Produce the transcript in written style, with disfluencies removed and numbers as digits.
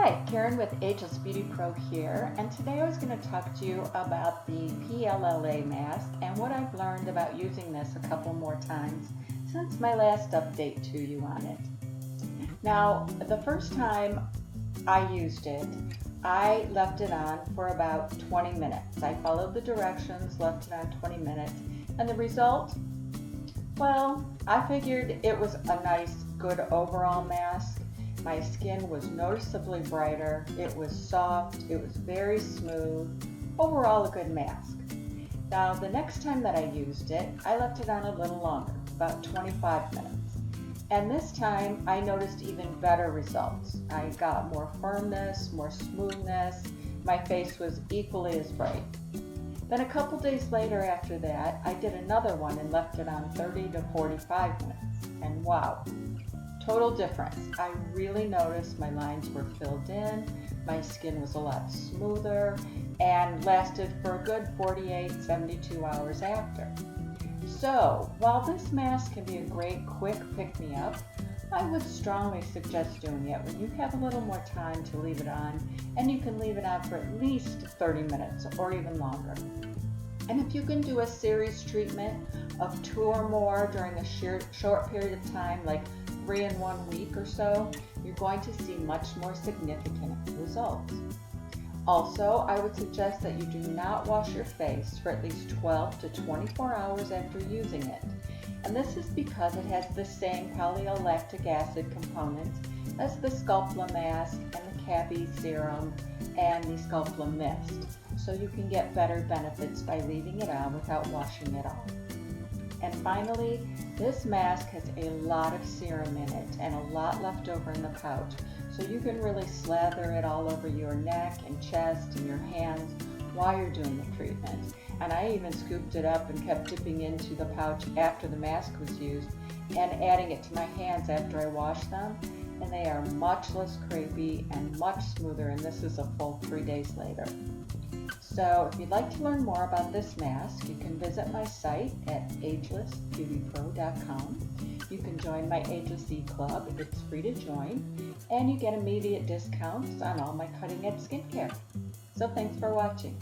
Hi, Karen with Ageless Beauty Pro here, and today I was going to talk to you about the PLLA mask and what I've learned about using this a couple more times since my last update to you on it. Now, the first time I used it, I left it on for about 20 minutes. I followed the directions, left it on 20 minutes, and the result? Well, I figured it was a nice, good overall mask. My skin was noticeably brighter, it was soft, it was very smooth, overall a good mask. Now the next time that I used it, I left it on a little longer, about 25 minutes. And this time I noticed even better results. I got more firmness, more smoothness, my face was equally as bright. Then a couple days later after that, I did another one and left it on 30 to 45 minutes. And wow, total difference. I really noticed my lines were filled in, my skin was a lot smoother, and lasted for a good 48-72 hours after. So, while this mask can be a great quick pick-me-up, I would strongly suggest doing it when you have a little more time to leave it on, and you can leave it on for at least 30 minutes or even longer. And if you can do a series treatment of 2 or more during a short period of time, like 3 in 1 week or so, you're going to see much more significant results. Also, I would suggest that you do not wash your face for at least 12 to 24 hours after using it. And this is because it has the same polylactic acid components as the Sculptra mask and the Cabby serum and the Sculptra mist. So you can get better benefits by leaving it on without washing it off. And finally, this mask has a lot of serum in it and a lot left over in the pouch. So you can really slather it all over your neck and chest and your hands while you're doing the treatment. And I even scooped it up and kept dipping into the pouch after the mask was used and adding it to my hands after I washed them. And they are much less crepey and much smoother, and this is a full 3 days later. So if you'd like to learn more about this mask, you can visit my site at agelessbeautypro.com. You can join my Ageless Club, it's free to join, and you get immediate discounts on all my cutting edge skincare. So thanks for watching.